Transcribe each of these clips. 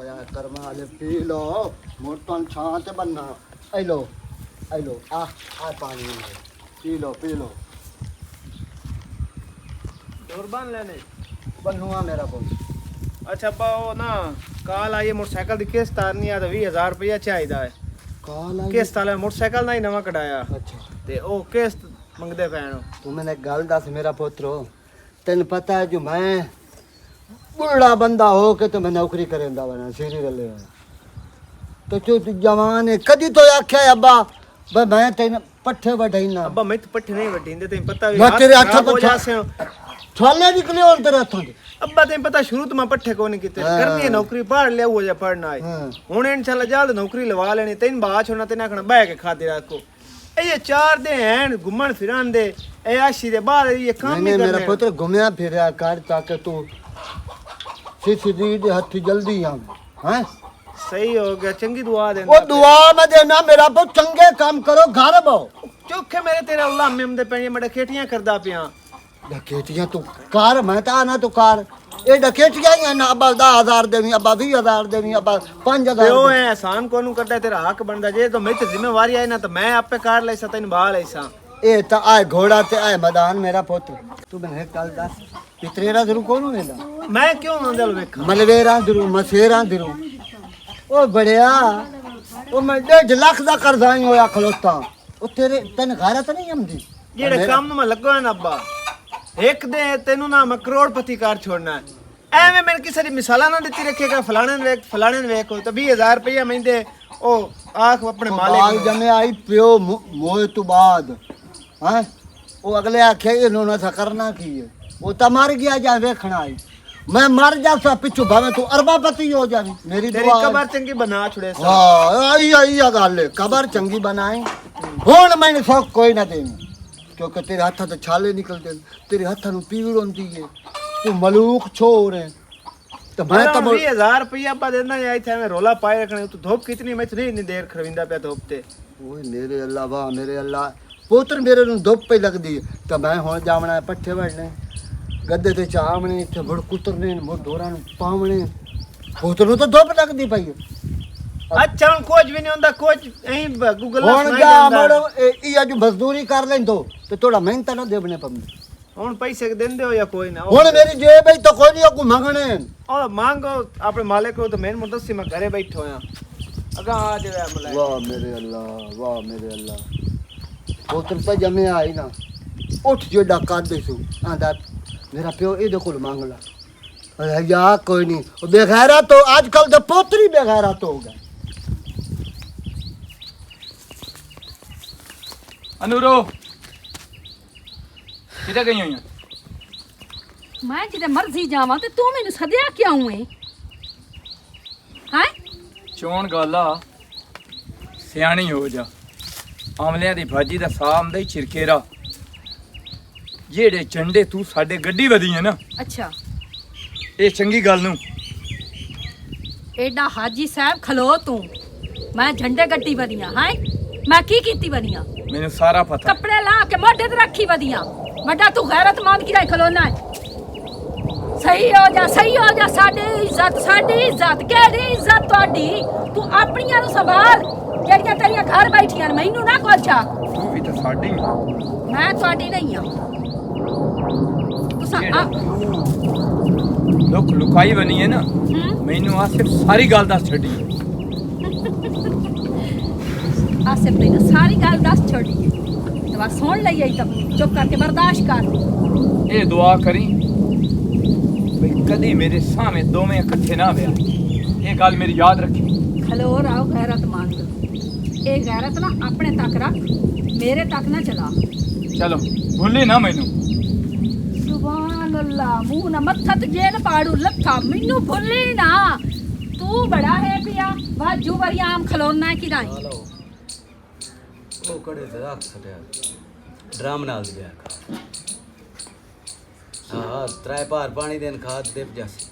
खया कर्मा वाले P low मोटन छांत बनना आई लो आ पानी पी लो कुर्बान लेने बनूंगा मेरा पुत अच्छा अब्बा वो ना काल आई मोटरसाइकिल की किस्त तारनी है तो 20,000 रुपया चाहिए है काला किस्त वाले मोटरसाइकिल ना ही नवा कढ़ाया अच्छा ते ओ किस्त मंगदे पैन तू मैंने गल दस मेरा पुत्रो तेन पता है जो मैं बुढ़ा बंदा हो के तो मैं नौकरी करेंदा बना सीरी रले तो तू जवान है कदी तो आख्या अब्बा भाई मैं तेन पट्ठे वढाईना अब्बा मैं तो पट्ठे नहीं वटींदे तेन पता मैं तेरे हाथ खराब हो पर जासे छाले निकले और तेरे हाथों दे अब्बा तेन पता शुरू तो मैं पट्ठे को नहीं कीते करनी है नौकरी पढ़ ले वो जा पढ़ना है हुन इंशाल्लाह जल्द नौकरी लवा लेनी तेन बात होना तेन आखना बह के खाते रखो ये 4 दिन हैं घुमन फिरन दे ए आशी दे बाहर ये काम नहीं करने मेरा पुत्र घूमया फिरया कर ताकि तू सीधी हाथ जल्दी आ हैं सही हो गया चंगी दुआ दे वो दुआ में देना मेरा पुत्र चंगे काम करो घर बहु चोखे मेरे तेरे अल्लाह मेमदे पे मैं डकेटियां करदा पिया डकेटियां तू कार मैं ता ना तू कार ये डकेटियां ही ना अब्बा 10,000 देवी अब्बा 20,000 देवी अब्बा 5,000 वो है एहसान कोनु करदा तेरा हक बनदा जे तो मैं तो जिम्मेवारी आई ना तो मैं आपे कार ले सतन बाल ऐसा ए ता आए घोड़ा ते आए मैदान मेरा पुत्र तू मैंने कल दस पितरेरा जरू कौन वेंदा मैं क्यों अंदर वेखा मलवेरा जरू मसेरा जरू ओ बड़िया ओ मैं 1.5 लाख दा कर्जाई होया खलोता ओ तेरे तन गैरत नहीं आंदी जेड़े काम में लगो है ना अब्बा एक दे तेनू ना मैं करोड़पति कार छोड़ना है एवें मैंने किसी मिसाला ना देती रखेगा फलाने ने वेख तो 20,000 रुपया महीने ओ आख अपने मालिक जमे आई पियो मोए तो बाद हैं वो अगले आखे इन्होंने सा करना की है वो तो मर गया जा वेखना आई मैं मर जा सा पिछू भावे तू अरबापति हो जावी मेरी तेरी दुआ कबर चंगी बना छुड़े सा हां आई गल है कबर चंगी बनाए हुन मैंने शौक कोई ना देनी क्योंकि तेरे हाथ तो छाले निकलते तेरे हाथ नु पीड़ होंदी है तू मलूक छोर है तो मैं तो 20,000 रुपया पा देना आई थे मैं रोला पाए रखने तू धूप कितनी मैं इतनी देर खरविंदा पे धूपते ओए मेरे अल्लाह वाह मेरे अल्लाह पुत्र मेरे नु धुप पे लगदी तो मैं हुन जावना पट्ठे वढ़ने गद्दे ते चावणे इत्थे बड़ कुतरने मोर ढोरा नु पावणे पुत्र नु तो धुप लगदी पई अच्छा कुछ भी नहीं होंदा कुछ एही गूगल हुन जा मड़ो ई अज मजदूरी कर लेंदो ते थोड़ा मेहनत ना देवने पमने हुन पैसे देंदे हो या कोई ना हुन मेरी जेब है तो कोई नहीं को मांगणे ओ मांगो अपने मालिक को तो मैं मुदस्सी मैं घरे बैठो होया अगा आ जावे मलाई वाह मेरे अल्लाह पुत्र तो जमे आई ना उठ जो डाका देसू आंदा मेरा प्यो ए कोल मांग ला अरे या कोई नहीं बेगैरा तो आजकल तो पोतरी बेगैरा तो हो गया अनूरो किधर गई हुई मैं जिते मर्जी जावां ते तू मैनू सदया क्यों है हैं चोण गाला सियाणी हो जा आमलियां दी भाजी दा साम दे चिरकेरा जेड़े चंडे तू साडे गड्डी वधी है ना अच्छा ये चंगी गल नू एडा हाजी साहब खलो तू मैं झंडे गड्डी वधिया हैं मैं की कीती वधिया मैनू सारा पता कपड़े ला के मोढे ते रखी वधिया बड़ा तू गैरतमंद की खलोना है सही हो जा साडी इज्जत केड़ी इज्जत तोडी तू अपनियां नु संभाल जेड़ियां तेरियां घर बैठियां मैनू ना कोल छा तू भी तो साडी मैं तोडी नहीं हां तुसा लोक लुकाई बनी है ना मैनू आ सिर्फ सारी गल दस छड़ी आसे मैंने सारी गल दस छोड़ी है तो बस सुन लई आई तब चुप करके बर्दाश्त कर ये दुआ करी भाई कदी मेरे सामने दोवें इकट्ठे ना होया ये गल मेरी याद रखी खलो रहो गैरतमंद ए गैरत ना अपने तक रख मेरे तक ना चला चलो भूली ना मैनू सुभान अल्लाह मुंह ना मत्था ते जेल पाड़ू लथा मैनू भुल्ली ना तू बड़ा है पिया वाजू वरियाम खलोना है कि नहीं ਉਹ ਕੜੇ ਤੇ ਰੱਖ ਛੱਡਿਆ ਡਰਮ ਨਾਲ ਦਿਆ ਹਾਂ ਤਰੇ ਭਾਰ ਪਾਣੀ ਦੇਣ ਖਾਦ ਦੇ ਜਾਸੀ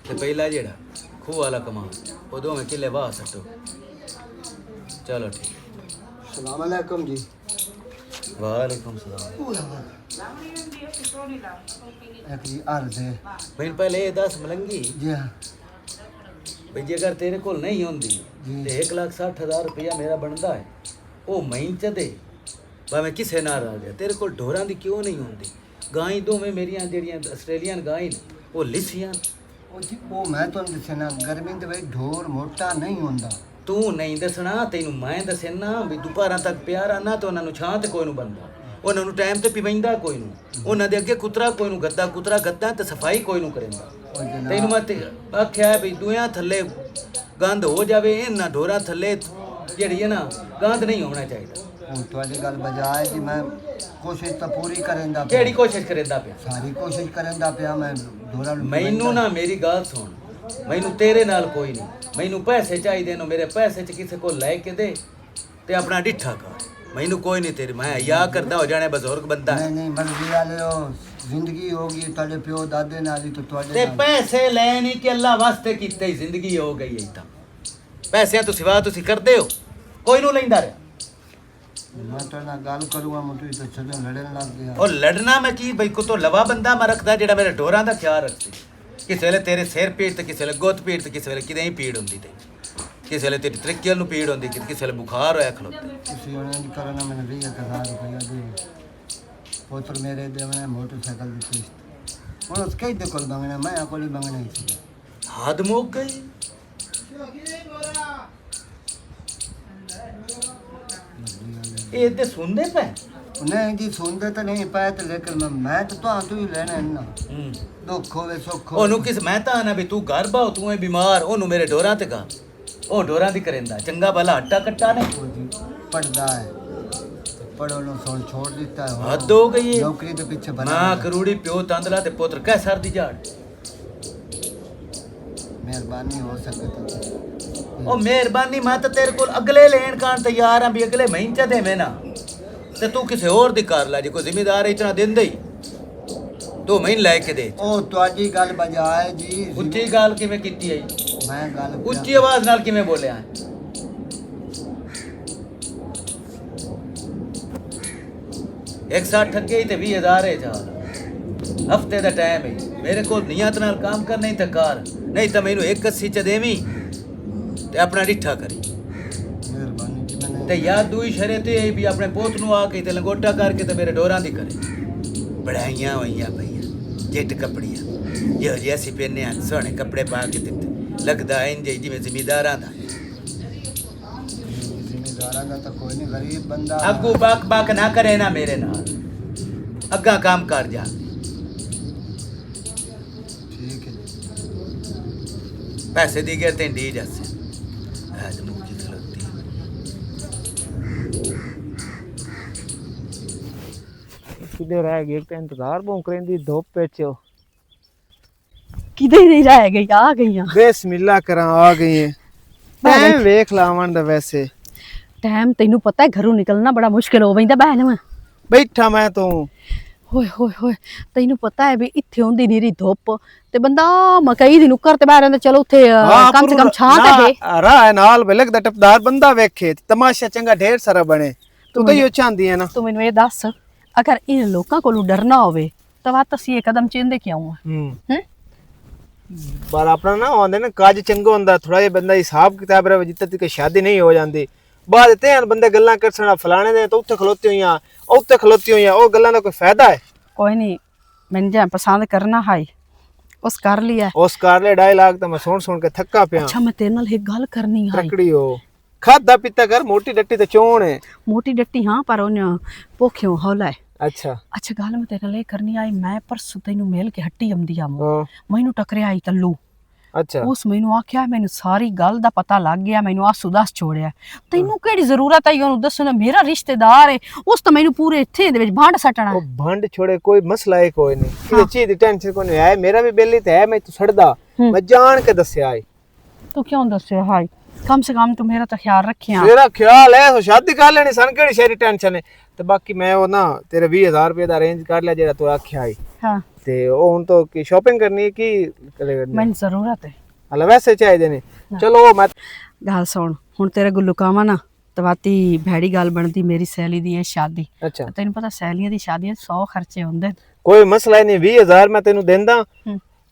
ਤੇ ਪਹਿਲਾ ਜਿਹੜਾ ਖੂਹ ਵਾਲਾ ਕਮਾਨ ਉਹ ਦੋਵੇਂ ਕਿੱਲੇ ਵਾਹ ਸੱਟੋ ਚਲੋ ਠੀਕ सलाम अलैकुम जी वालेकुम सलाम एक जी अर्ज है मैंने पहले ये 10 मलंगी जी हाँ ਵੀ ਜੇਕਰ ਤੇਰੇ ਕੋਲ ਨਹੀਂ ਹੁੰਦੀ ਤੇ 1,60,000 ਰੁਪਇਆ ਮੇਰਾ ਬਣਦਾ ਹੈ ਉਹ ਮਹੀਂ ਚ ਦੇ ਭਾਵੇਂ ਕਿਸੇ ਨਾਲ ਆ ਗਿਆ ਤੇਰੇ ਕੋਲ ਢੋਰਾਂ ਦੀ ਕਿਉਂ ਨਹੀਂ ਹੁੰਦੀ ਗਾਂ ਦੋਵੇਂ ਮੇਰੀਆਂ ਜਿਹੜੀਆਂ ਆਸਟ੍ਰੇਲੀਅਨ ਗਾਂ ਨੇ ਉਹ ਲਿਸੀਆਂ ਉਹ ਮੈਂ ਤੁਹਾਨੂੰ ਦੱਸਿਆ ਨਾ ਗਰਮੀ ਦੇ ਵਿੱਚ ਢੋਰ ਮੋਟਾ ਨਹੀਂ ਹੁੰਦਾ ਤੂੰ ਨਹੀਂ ਦੱਸਣਾ ਤੈਨੂੰ ਮੈਂ ਦੱਸਣਾ ਵੀ ਦੁਪਹਿਰਾਂ ਤੱਕ ਪਿਆ ਰਹਿਣਾ ਤੇ ਉਹਨਾਂ ਨੂੰ ਛਾਂ ਤੇ ਕੋਈ ਨੂੰ ਬੰਦਾ ਉਹਨਾਂ ਨੂੰ ਟਾਈਮ ਤੇ ਪਿਵੈਂਦਾ ਕੋਈ ਨੂੰ ਉਹਨਾਂ ਦੇ ਅੱਗੇ ਕੁਤਰਾ ਕੋਈ ਨੂੰ ਗੱਦਾ ਕੁਤਰਾ ਗੱਦਾ ਤੇ ਸਫਾਈ ਕੋਈ ਨੂੰ ਕਰੇਂਦਾ ਤੈਨੂੰ ਮੈਂ ਆਖਿਆ ਵੀ ਦੁਆਂ ਥੱਲੇ ਗੰਦ ਹੋ ਜਾਵੇ ਇਹਨਾਂ ਢੋਰਾਂ ਥੱਲੇ ਜਿਹੜੀ ਹੈ ਨਾ ਗੰਦ ਨਹੀਂ ਹੋਣਾ ਚਾਹੀਦਾ ਹੁਣ ਤੁਹਾਡੀ ਗੱਲ ਬਜਾਏ ਜੀ ਮੈਂ ਕੋਸ਼ਿਸ਼ ਤਾਂ ਪੂਰੀ ਕਰੇਂਦਾ ਪਿਆ। ਕਿਹੜੀ ਕੋਸ਼ਿਸ਼ ਕਰੇਂਦਾ ਪਿਆ ਸਾਰੀ ਕੋਸ਼ਿਸ਼ ਕਰੇਂਦਾ ਪਿਆ ਮੈਂ ਢੋਰਾਂ ਨੂੰ ਮੈਨੂੰ ਨਾ ਮੇਰੀ ਗੱਲ ਸੁਣ ਮੈਨੂੰ ਤੇਰੇ ਨਾਲ ਕੋਈ ਨਹੀਂ ਮੈਨੂੰ ਪੈਸੇ ਚਾਹੀਦੇ ਨੇ ਮੇਰੇ ਪੈਸੇ ਚ ਕਿਸੇ ਕੋਲ ਲੈ ਕੇ ਦੇ ਤੇ ਆਪਣਾ ਡਿੱਠਾ ਕਰ ਮੈਨੂੰ ਕੋਈ ਨਹੀਂ ਤੇਰੀ ਮੈਂ ਯਾ ਕਰਦਾ ਹੋ ਜਾਣੇ ਬਜ਼ੁਰਗ ਬੰਦਾ ਨਹੀਂ ਮਰਜ਼ੀ ਵਾਲੇ ਹੋ ਜ਼ਿੰਦਗੀ ਹੋ ਗਈ ਤੁਹਾਡੇ ਪਿਓ ਦਾਦੇ ਨਾਲ ਹੀ ਤੁਹਾਡੇ ਤੇ ਨਾਲ। ਪੈਸੇ ਲੈਣੀ ਕਿ ਅੱਲਾ ਵਾਸਤੇ ਕੀਤੇ ਹੀ ਜ਼ਿੰਦਗੀ ਹੋ ਗਈ ਹੈ ਤਾਂ ਪੈਸਿਆਂ ਤੋਂ ਸਿਵਾ ਤੁਸੀਂ ਕਰਦੇ ਹੋ ਕੋਈ ਨੂੰ ਲੈਂਦਾ ਰਿਹਾ ਮੈਂ ਤੁਹਾਡੇ ਨਾਲ ਗੱਲ ਕਰੂੰਗਾ ਮੁੱਠੀ ਤਾਂ ਛੱਡਣ ਲੜਨ ਲੱਗ ਗਿਆ ਉਹ ਲੜਨਾ ਮੈਂ ਕੀ ਬਈ ਕੋ ਤੋਂ ਲਵਾ ਬੰਦਾ ਮੈਂ ਰੱਖਦਾ ਜਿਹੜਾ ਮੇਰੇ ਢੋਰਾਂ ਦਾ ਖਿਆਲ ਰੱਖੇ ਕਿਸੇ ਵੇਲੇ ਤੇਰੇ ਸਿਰ ਪੀੜ ਤੇ ਕਿਸੇ ਵੇਲੇ ਗੁੱਤ ਪੀੜ ਤੇ ਕਿਸੇ ਵੇਲੇ ਕਿਤੇ ਹੀ ਪੀੜ ਹੁੰਦੀ ਤੇ ਕਿਸੇ ਵੇਲੇ ਤੇਰੀ ਤ੍ਰਿਕੀਅਲ ਨੂੰ ਪੀੜ ਹੁੰਦੀ ਕਿਸੇ ਵੇਲੇ ਬੁਖਾਰ ਹੋਇਆ ਖਲੋਤਾ ਤੁਸੀਂ ਉਹਨਾਂ ਦੀ ਕਰਨਾ ਮੈਨੂੰ 20,000 ਰੁਪਇਆ ਦੇ ਪੁੱਤਰ ਮੇਰੇ ਦੇਵਨੇ ਮੋਟਰਸਾਈਕਲ ਦੀ ਕਿਸ਼ਤ ਹੁਣ ਉਸ ਦੇ ਕੋਲ ਮੰਗਣਾ ਮੈਂ ਕੋਲ ਹੀ ਮੰਗਣਾ ਹੀ ਸੀ ਹੱਦ ਮੁੱਕ ਗਈ ਇਹ ਤੇ ਸੁਣਦੇ ਪਏ ਨਹੀਂ ਜੀ ਸੁਣਦੇ ਤਾਂ ਨਹੀਂ ਪਏ ਤੇ ਲੇਕਿਨ ਮੈਂ ਤਾਂ ਤੂੰ ਹੀ ਲੈਣਾ ਨਾ ਦੁੱਖ ਹੋਵੇ ਸੁੱਖ ਹੋਵੇ ਉਹਨੂੰ ਕਿਸ ਮੈਂ ਤਾਂ ਨਾ ਵੀ ਤੂੰ ਘਰ ਬਾਹ ਤੂੰ ਹੈ ਬਿਮਾਰ ਉਹਨੂੰ ਮੇਰੇ ਢੋਰਾਂ ਤੇ ਗਾ ਉਹ ਢੋਰਾਂ ਦੀ ਕਰੇਂਦਾ ਚੰਗਾ ਭਲਾ ਹੱਟਾ ਕੱਟਾ ਨੇ ਪੜਦਾ ਹੈ ਪੜੋ ਨੂੰ ਸੋਣ ਛੋੜ ਦਿੱਤਾ ਹੈ ਹੱਦ ਹੋ ਗਈ ਨੌਕਰੀ ਦੇ ਪਿੱਛੇ ਬਣਾ ਨਾ ਕਰੂੜੀ ਪਿਓ ਤੰਦਲਾ ਤੇ ਪੁੱਤਰ ਕਹਿ ਸਰ ਦੀ ਝਾੜ ਮਿਹਰਬਾਨੀ ਹੋ ਸਕੇ ਤਾਂ ਉਹ ਮਿਹਰਬਾਨੀ ਮੈਂ ਤਾਂ ਤੇਰੇ ਕੋਲ ਅਗਲੇ ਲੈਣ ਕਾਣ ਤਿਆਰ ਆ ਵੀ ਅਗਲੇ ਮਹੀਨੇ ਚ ਦੇਵੇਂ ਨਾ ਤੇ ਤੂੰ ਕਿਸੇ ਹੋਰ ਦੀ ਕਰ ਲੈ ਜੇ ਕੋਈ ਜ਼ਿੰਮੇਦਾਰ ਇਤਨਾ ਦਿੰਦਾ ਹੀ 2 ਮਹੀਨੇ ਲੈ ਕੇ ਦੇ ਉਹ ਤੁਹਾਡੀ ਗੱਲ ਬਜਾਏ ਜੀ ਉੱਚੀ ਗੱਲ ਕਿਵੇਂ ਕੀਤੀ ਹੈ ਮੈਂ ਗੱਲ ਉੱਚੀ ਆਵਾਜ਼ ਨਾਲ ਕਿਵੇਂ ਬੋਲਿਆ ਇੱਕ ਸਾਥ ਠੱਗੇ ਤੇ 20,000 ਹੈ ਚਾਲ ਹਫਤੇ ਦਾ ਟਾਈਮ ਹੈ ਮੇਰੇ ਕੋਲ ਨੀਅਤ ਨਾਲ ਕੰਮ ਕਰਨਾ ਹੀ ਤਾਂ ਕਰ ਨਹੀਂ ਤਾਂ ਮੈਨੂੰ 180 ਚ ਦੇਵੀਂ ਤੇ ਆਪਣਾ ਡਿੱਠਾ ਕਰੀ ਮਿਹਰਬਾਨੀ ਜੀ ਮੈਨੂੰ ਤੇ ਯਾਦ ਦੂਈ ਸ਼ਰਤ ਇਹ ਵੀ ਆਪਣੇ ਪੁੱਤ ਨੂੰ ਆ ਕੇ ਤੇ ਲੰਗੋਟਾ ਕਰਕੇ ਤੇ ਮੇਰੇ ਡੋਰਾਂ ਦੀ ਕਰੇ ਬੜਾਈਆਂ ਹੋਈਆਂ ਭਈਆ ਜੱਟ ਕੱਪੜੀਆਂ ਜਿਹੋ ਜਿਹੇ ਅਸੀਂ ਪਹਿਨੇ ਆ ਸੋਹਣੇ ਕੱਪੜੇ ਪਾ ਕੇ ਦਿੱਤੇ ਲੱਗਦਾ ਇੰਜ ਜਿਵੇਂ ਜ਼ਿਮੀਦਾਰਾਂ ਦਾ ਜ਼ਿਮੀਦਾਰਾਂ ਦਾ ਤਾਂ ਕੋਈ ਨਹੀਂ ਗਰੀਬ ਬੰਦਾ ਅੱਗੂ ਬਾਕ ਨਾ ਕਰੇ ਨਾ ਮੇਰੇ ਨਾਲ ਅੱਗਾ ਕੰਮ ਕਰ ਜਾ ਠੀਕ ਹੈ ਪੈਸੇ ਦੀ ਗਰ ਤੇ ਡੀ ਜਾਸੇ ਅੱਜ ਮੁੱਕੀ ਖਲੋਤੀ ਕਿਤੇ ਰਹਿ ਗਏ ਤੇ ਇੰਤਜ਼ਾਰ ਭੌਂਕ ਰਹਿੰਦੀ ਧੁੱਪ ਵਿੱਚ ਕਿਤੇ ਨਹੀਂ ਰਹਿ ਗਈ ਆ ਗਈਆਂ ਬਿਸਮਿਲ੍ਲਾ ਕਰਾਂ ਆ ਗਈ ਹੈ ਟਾਈਮ ਵੇਖ ਲਾਵਣ ਦਾ ਵੈਸੇ ਟਾਈਮ ਤੈਨੂੰ ਪਤਾ ਹੈ ਘਰੋਂ ਨਿਕਲਣਾ ਬੜਾ ਮੁਸ਼ਕਿਲ ਹੋ ਜਾਂਦਾ ਬਹਿਣ ਮੈਂ ਬੈਠਾ ਮੈਂ ਤੂੰ ਹੋਏ ਹੋਏ ਹੋਏ ਤੈਨੂੰ ਪਤਾ ਹੈ ਵੀ ਇੱਥੇ ਹੁੰਦੀ ਨੀਰੀ ਧੁੱਪ ਤੇ ਬੰਦਾ ਮਕਈ ਦੀ ਨੁੱਕਰ ਤੇ ਬਹਿ ਰਹਿੰਦਾ ਚਲੋ ਉੱਥੇ ਕਮ ਸੇ ਕਮ ਛਾਂ ਤੇ ਹੈ ਰਾਹ ਨਾਲ ਬਲਕ ਦਾ ਟਪਦਾਰ ਬੰਦਾ ਵੇਖੇ ਤਮਾਸ਼ਾ ਚੰਗਾ ਢੇਰ ਸਾਰਾ ਬਣੇ ਤੂੰ ਤਾਂ ਇਹੋ ਚਾਹੁੰਦੀ ਹੈ ਨਾ ਤੂੰ ਮੈਨੂੰ ਇਹ ਦੱਸ ਅਗਰ ਇਹ ਲੋਕਾਂ ਕੋਲੋਂ ਡਰਨਾ ਹੋਵੇ ਤਾਂ ਵਾ ਅਸੀਂ ਇਹ ਕਦਮ ਚੇਂਦੇ ਕਿਉਂ ਆ ਹੂੰ ਪਰ ਆਪਣਾ ਨਾ ਆਉਂਦੇ ਨਾ ਕਾਜ ਚੰਗਾ ਹੁੰਦਾ ਥੋੜਾ ਜਿਹਾ ਬੰਦਾ ਹਿਸਾਬ ਕਿਤਾਬ ਰਵੇ ਜਿੱਤੇ ਤੱਕ ਸ਼ਾਦੀ ਨਹੀਂ ਹੋ ਜਾਂਦੀ ਬਾਅਦ ਤੇ ਬੰਦੇ ਗੱਲਾਂ ਕਰਸਣਾ ਫਲਾਣੇ ਦੇ ਤਾਂ ਉੱਥੇ ਖਲੋਤੀ ਹੋਈਆਂ ਉੱਥੇ ਖਲੋਤੀ ਹੋਈਆਂ ਉਹ ਗੱਲਾਂ ਦਾ ਕੋਈ ਫਾਇਦਾ ਹੈ ਕੋਈ ਨਹੀਂ ਮੈਨੂੰ ਜੇ ਪਸੰਦ ਕਰਨਾ ਹੈ ਉਸ ਕਰ ਲਿਆ ਉਸ ਕਾਰਲੇ ਡਾਇਲੌਗ ਤਾਂ ਮੈਂ ਸੁਣ ਕੇ ਥੱਕਾ ਪਿਆ ਅੱਛਾ ਮੈਂ ਤੇਰੇ ਨਾਲ ਇੱਕ ਗੱਲ ਕਰਨੀ ਹੈ ਤਕੜੀ ਹੋ ਖਾਦਾ ਪੀਤਾ ਕਰ ਮੋਟੀ ਡੱਟੀ ਤੇ ਚੋਣ ਹੈ ਮੋਟੀ ਡੱਟੀ ਹਾਂ ਪਰ ਉਹਨੇ ਭੁੱਖਿਓ ਹੌਲਾ ਹੈ ਅੱਛਾ ਅੱਛਾ ਗੱਲ ਮੈਂ ਤੇਰੇ ਲਈ ਕਰਨੀ ਆਈ ਮੈਂ ਪਰਸੋਂ ਤੈਨੂੰ ਮਿਲ ਕੇ ਹੱਟੀ ਆਉਂਦੀ ਆ ਹਾਂ ਮੈਨੂੰ ਟਕਰਿਆ ਆਈ ਤੱਲੂ ਅੱਛਾ ਉਸ ਮੈਨੂੰ ਆਖਿਆ ਮੈਨੂੰ ਸਾਰੀ ਗੱਲ ਦਾ ਪਤਾ ਲੱਗ ਗਿਆ ਮੈਨੂੰ ਆਸੂ ਦੱਸ ਛੋੜਿਆ ਤੈਨੂੰ ਕਿਹੜੀ ਜ਼ਰੂਰਤ ਆਈ ਉਹਨੂੰ ਦੱਸਣ ਦੀ ਮੇਰਾ ਰਿਸ਼ਤੇਦਾਰ ਹੈ ਉਸ ਤਾਂ ਮੈਨੂੰ ਪੂਰੇ ਇੱਥੇ ਦੇ ਵਿੱਚ ਭਾਂਡ ਸੱਟਣਾ ਉਹ ਭੰਡ ਛੋੜੇ ਕੋਈ ਮਸਲਾ ਹੈ ਕੋਈ ਨਹੀਂ ਕਿਸੇ ਚੀਜ਼ ਦੀ ਟੈਨਸ਼ਨ ਕੋਈ ਨਹੀਂ ਹੈ ਮੇਰਾ ਵੀ ਬੇਲੀ ਤੇ ਹੈ ਮੈਂ ਤੂੰ ਛੱਡਦਾ ਮੈਂ ਜਾਣ ਕੇ ਦੱਸਿਆ ਹੈ ਤੂੰ ਕਿਉਂ ਦੱਸਿਆ ਹਾਈ ਕਮ ਸੇ ਕਮ ਤੂੰ ਮੇਰਾ ਤਾਂ ਖਿਆਲ ਰੱਖਿਆ ਤੇਰਾ ਖਿਆਲ ਹੈ ਸੋ ਸ਼ਾਦੀ ਕਰ ਲੈਣੀ ਸਨ ਕਿਹੜੀ ਸ਼ੇਰੀ ਟੈਨਸ਼ਨ ਹੈ ਤੇ ਬਾਕੀ ਮੈਂ ਉਹ ਨਾ ਤੇਰੇ 20,000 ਰੁਪਏ ਦਾ ਅਰੇਂਜ ਕਰ ਲਿਆ ਜਿਹੜਾ ਤੂੰ ਆਖਿਆ ਹੈ ਹਾਂ ਤੇ ਉਹ ਹੁਣ ਤੋਂ ਕੀ ਸ਼ਾਪਿੰਗ ਕਰਨੀ ਹੈ ਕੀ ਮੈਨੂੰ ਜ਼ਰੂਰਤ ਹੈ ਹਲਾ ਵੈਸੇ ਚਾਹੀਦੇ ਨੇ ਚਲੋ ਮੈਂ ਗੱਲ ਸੁਣ ਹੁਣ ਤੇਰੇ ਗੁੱਲੂ ਕਾਵਾਂ ਨਾ ਤਵਾਤੀ ਭੈੜੀ ਗੱਲ ਬਣਦੀ ਮੇਰੀ ਸਹੇਲੀ ਦੀ ਇਹ ਸ਼ਾਦੀ ਅੱਛਾ ਤੈਨੂੰ ਪਤਾ ਸਹੇਲੀਆਂ ਦੀ ਸ਼ਾਦੀਆਂ 100 ਖਰਚੇ ਹੁੰਦੇ ਕੋਈ ਮਸਲਾ ਨਹੀਂ 20,000 ਮੈਂ ਤੈਨੂੰ ਦਿੰਦਾ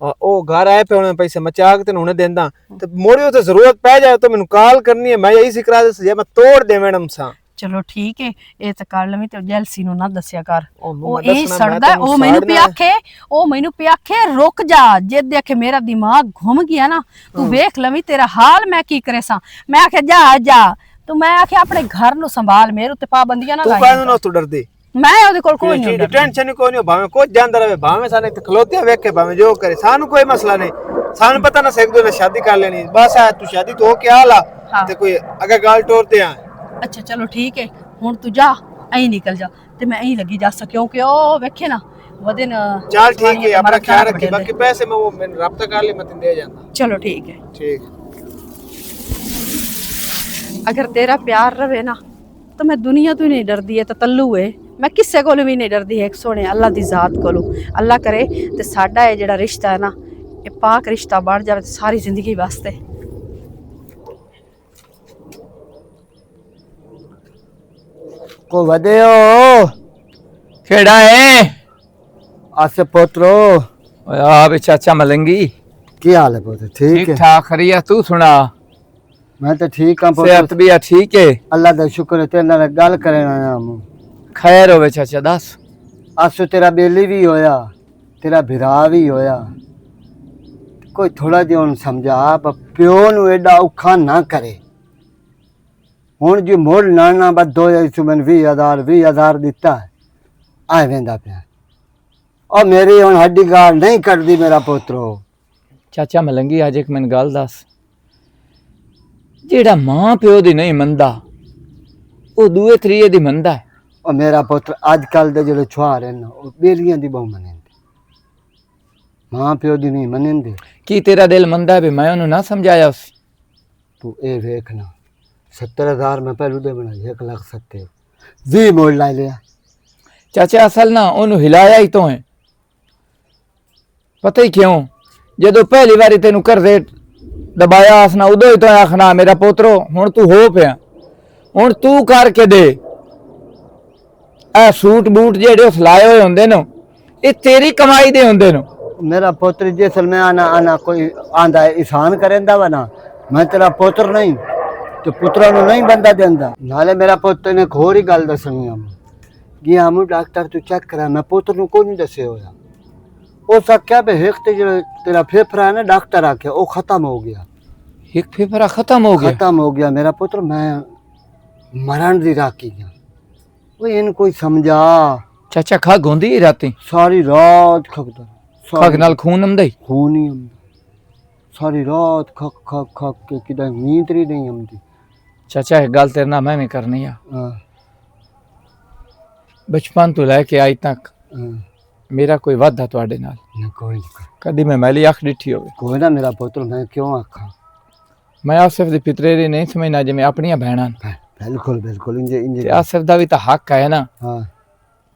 ਉਹ ਘਰ ਆਏ ਪਏ ਉਹਨੇ ਪੈਸੇ ਮਚਾ ਕੇ ਤੈਨੂੰ ਹੁਣੇ ਦਿੰਦਾ ਤੇ ਮੋੜਿਓ ਤੇ ਜ਼ਰੂਰਤ ਪੈ ਜਾਏ ਤਾਂ ਮੈਨੂੰ ਕਾਲ ਕਰਨੀ ਹੈ। ਮੈਂ ਇਹੀ ਸਿਕਰਾ ਦੇ ਜੇ ਮੈਂ ਤੋੜ ਦੇ ਮੈਡਮ ਸਾਂ। ਚਲੋ ਠੀਕ ਹੈ, ਇਹ ਤਾਂ ਕਰ ਲਵੀਂ ਤੇ ਜੈਲਸੀ ਨੂੰ ਨਾ ਦੱਸਿਆ ਕਰ। ਉਹਨੂੰ ਉਹ ਮੈਂ ਇਹ ਦੱਸਣਾ, ਸੜਦਾ, ਮੈਂ ਤੈਨੂੰ ਉਹ ਮੈਨੂੰ ਸਾੜਨਾ। ਪਿਆਖੇ, ਉਹ ਮੈਨੂੰ ਪਿਆਖੇ ਰੁਕ ਜਾ। ਜੇ ਦੇਖੇ ਮੇਰਾ ਦਿਮਾਗ ਘੁੰਮ ਗਿਆ ਨਾ, ਤੂੰ ਵੇਖ ਲਵੀਂ ਤੇਰਾ ਹਾਲ ਮੈਂ ਕੀ ਕਰੇ ਸਾਂ। ਮੈਂ ਆਖਿਆ ਜਾ ਜਾ, ਤੂੰ ਮੈਂ ਆਖਿਆ ਆਪਣੇ ਘਰ ਨੂੰ ਸੰਭਾਲ, ਮੇਰੇ ਉੱਤੇ ਪਾਬੰਦੀਆਂ ਨਾ ਤੂੰ ਲਾਈ। ਕਾਹਨੂੰ ਨਾ ਤੂੰ ਡਰਦੀ? ਮੈਂ ਉਹਦੇ ਕੋਲ ਕੋਈ ਨਹੀਂ ਡਰਦੀ। ਟੈਨਸ਼ਨ ਕੋਈ ਨਹੀਂ, ਭਾਵੇਂ ਕੁਝ ਜਾਂਦਾ ਰਹੇ, ਭਾਵੇਂ ਸਾਨੇ ਤੇ ਖਲੋਤੇ ਵੇਖ ਕੇ ਭਾਵੇਂ ਜੋ ਕਰੇ, ਸਾਨੂੰ ਕੋਈ ਮਸਲਾ ਨਹੀਂ। ਸਾਨੂੰ ਪਤਾ ਨਾ ਸਿੱਖ ਦੋ ਨੇ ਸ਼ਾਦੀ ਕਰ ਲੈਣੀ, ਬਸ ਆ ਤੂੰ ਸ਼ਾਦੀ ਤੋਂ ਕੀ ਹਾਲ ਆ ਤੇ ਕੋਈ ਅਗੇ ਗੱਲ ਟੋਰਦੇ ਆ। ਅੱਛਾ ਚਲੋ ਠੀਕ ਹੈ, ਹੁਣ ਤੂੰ ਜਾ, ਐਂ ਨਿਕਲ ਜਾ ਤੇ ਮੈਂ ਐਂ ਲੱਗੀ ਜਾ ਸਕ, ਕਿਉਂਕਿ ਉਹ ਵੇਖੇ ਨਾ ਵਦਨ। ਚੱਲ ਠੀਕ ਹੈ, ਆਪਣਾ ਖਿਆਲ ਰੱਖੀ। ਬਾਕੀ ਪੈਸੇ ਮੈਂ ਉਹ ਮੈਨੂੰ ਰਾਬਤਾ ਕਰ ਲਈ, ਮੈਂ ਤੈਨੂੰ ਦੇ ਜਾਂਦਾ। ਚਲੋ ਠੀਕ ਹੈ। ਠੀਕ। अगर तेरा प्यार रहे ना तो मैं दुनिया तो ही नहीं डरदी है, तो तल्लू है मैं किसी को भी नहीं डरदी है। सोने अल्लाह दी जात कोलो, अल्लाह करे ते साडा ये जेड़ा रिश्ता है ना, ये पाक रिश्ता बन जावे सारी जिंदगी वास्ते। को वदे हो केड़ा है? आसे पोतरो, ओए आ बे चाचा मलंगी, की हाल है पोत्र? ठीक ठीक है, ठाक खरिया, तू सुना? मैं तो ठीक हाँ सेहत पोत्र, भी है ठीक है? अल्लाह का शुक्र है। तेरे नाल गल करन आया हूं। खैर होवे चाचा, दस। आसो तेरा बेली भी होया, तेरा भिरा भी होया, कोई थोड़ा जिहा उन समझा प्यो नूं एडा औखा ना करे। हुण जो मुड़ नाना बदो इस मैंने 20,000 दिता है, आए वेंदा पिया। और मेरी हुण हड्डी गाल नहीं कटदी मेरा पोतरो। चाचा मलंगी आज एक मैंने गल दस, जेड़ा मां प्यो दी नहीं मनदा वो दूए त्रीए दी मनदा है। और मेरा पुत्र अजकल दे जेड़े छुआर हैं वो बेलियां दी बहु मनेंदे, मां प्यो दी नहीं मनेंदे। की तेरा दिल मनदा है भी मैं उन्हें ना समझाया उस? तू ए वेखना, 70,000 मैं पहलू दे बना 1,70,000 20 मोड़ ला लिया। चाचा असल ना उन्हें हिलाया ही तो है, पता ही क्यों? जदों पहली बारी तेनू कर दे दबाया असना उदो ही तो आखना मेरा पोतरो हुण तू हो पिया, हुण तू करके दे। ए सूट बूट जेड़े उस लाए हुए होंदे न, ये तेरी कमाई दे होंदे न। मेरा पुत्र जिसल में आना आना कोई आंदा है एहसान करेंदा वा ना, मैं तेरा पुत्र नहीं तो पुत्रा नु नहीं बंदा देंदा। नाले मेरा पुत्र ने एक होर ही गल दसनी हम गया हम डॉक्टर तू चेक करा, मैं पुत्र नु कोई नहीं दसे होया। ओ सख्या पे एक ते जो तेरा फेफड़ा है ना, डॉक्टर आके वो खत्म हो गया। एक फेफड़ा खत्म हो गया? खत्म हो गया मेरा पुत्र, मैं मरण दी राखी गया। वो इन कोई समझा। चाचा खग होंदी राती? सारी रात खगदा, खग नाल खून आंदा ही? खून ही आंदा सारी रात खग खग खग के किदा नींद ही नहीं आंदी। चाचा एक गल तेरे नाल मैं भी करनी आ। हाँ, बचपन तो लैके आज तक हाँ, मेरा कोई वादा तुहाडे नाल नहीं कोई नहीं, कदी मैं मैली अख डिठी होवे? कोई ना मेरा पुत्र, मैं क्यों आखा। मैं आसिफ दी पितरेरी नहीं समझना जिवें अपनियां भैणां। बिल्कुल बिल्कुल इंजे ते इंजे। आसिफ दा भी तां हक है ना हाँ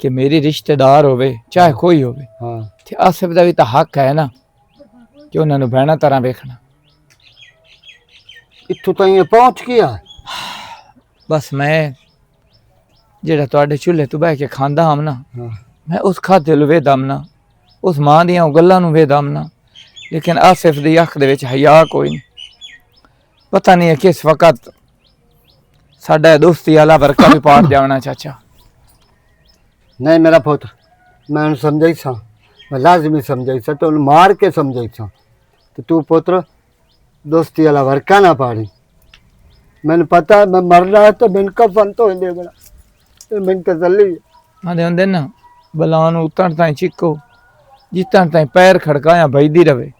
कि मेरी रिश्तेदार होवे चाहे कोई होवे, हाँ, ते आसिफ दा भी तां हक है ना कि उन्हां नूं भैणां तरह वेखना। इत्थों ताईं पहुंच गया। बस मैं जेड़ा तुहाडे चूल्हे तो बह के खांदा हम ना, हाँ, मैं उस खाते नु वेदम ना, उस मां दियां गल्लां नु वेदम ना, लेकिन आसिफ दी अख दे विच हया कोई नहीं। पता नहीं है किस वक्त साडा दोस्ती आला वर्का भी पाट जावना। चाचा नहीं मेरा पुत्र, मैं उन्हें समझाई सा, मैं लाजमी समझाई सा, तो उन्हें मार के समझाई सा तो तू पुत्र दोस्ती वाला वर्का ना पाड़ी। मैंने पता है मैं मरना है तो मैंने कफन तो दे बड़ा, तो मैंने तसल्ली है। आंदे हुंदे ना बलां नूं उतण ताईं चिक्को, जितण ताईं पैर खड़काया भजदी रवे।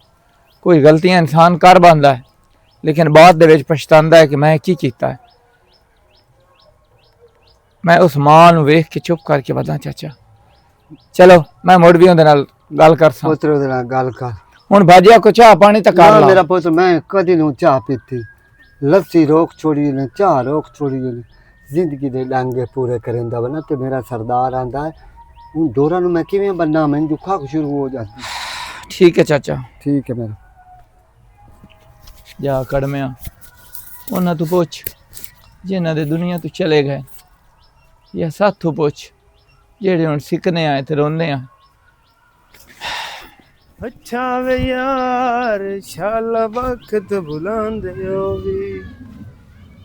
कोई गलतियां इंसान कर बंदा है लेकिन बाद दे विच पछतांदा है कि मैं की कीता है। मैं उस मां नूं वेख के चुप करके बदा। चाचा चलो मैं मुड़ भी उहदे नाल गल कर सा। पुत्र दे नाल गल कर। हुण भाजिया को चाह पानी तक कर ना ला। मेरा पुत्र, मैं कदी नूं चाह पीती, लस्सी रोक छोड़ी ने, चाह रोक छोड़ी ने, जिंदगी दे डांगे पूरे करेंदा बना। ते मेरा सरदार आंदा है उन डोरा नूं मैं किवें बन्ना, मैं दुखा शुरू हो जाती। ठीक है चाचा, ठीक है मेरा। जा कड़मिया उन्हां तू पुछ जिन्हां दे दुनिया तो चले गए, या साथों पुछ जेड़े हुण सिकने आए ते रोंदे आ। अच्छा वे यार शाला वक्त भुलांदे हो भी।